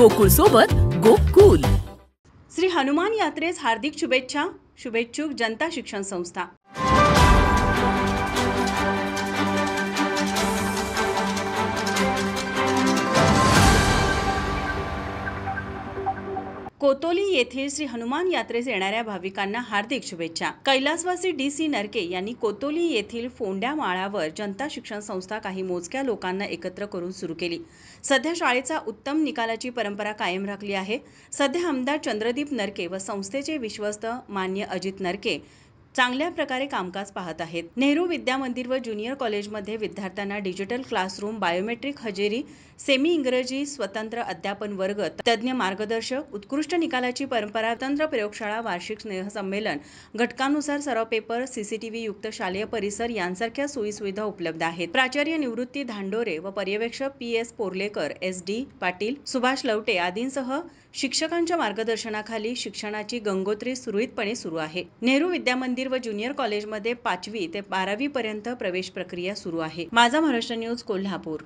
गोकुळ सोबत गोकुल. श्री हनुमान यात्रेस हार्दिक शुभेच्छा. शुभेच्छुक जनता शिक्षण संस्था. कोतोली येथील श्री हनुमान यात्रेस येणाऱ्या भाविकांना हार्दिक शुभेच्छा. कैलासवासी डी.सी. नरके यांनी कोतोली येथील फोंड्या माळावर जनता शिक्षण संस्था काही मोजक्या लोकांना एकत्र करून सुरू केली. सध्या शाळेचा उत्तम निकालाची परंपरा कायम राखली आहे. सध्या आमदार चंद्रदीप नरके व संस्थेचे विश्वस्त मान्य अजित नरके चांगल्या प्रकारे कामकाज पाहत आहेत. नेहरू विद्या मंदिर व ज्युनियर कॉलेजमध्ये विद्यार्थ्यांना डिजिटल क्लासरूम, बायोमेट्रिक हजेरी, सेमी इंग्रजी, स्वतंत्र अध्यापन वर्ग, तज्ज्ञ मार्गदर्शक, उत्कृष्ट निकालाची परंपरा, स्वतंत्र प्रयोगशाळा, वार्षिक स्नेहसंमेलन, घटकानुसार सराव पेपर, सीसीटीव्ही युक्त शालेय परिसर यांसारख्या सोयीसुविधा उपलब्ध आहेत. प्राचार्य निवृत्ती धांडोरे व पर्यवेक्षक पी.एस. पोर्लेकर, एस.डी. पाटील, सुभाष लवटे आदींसह शिक्षकांच्या मार्गदर्शनाखाली शिक्षणाची गंगोत्री सुरळीतपणे सुरू आहे. नेहरू विद्या मंदिर व ज्युनियर कॉलेजमध्ये 5वी ते 12वी पर्यंत प्रवेश प्रक्रिया सुरू आहे. माझा महाराष्ट्र न्यूज, कोल्हापूर.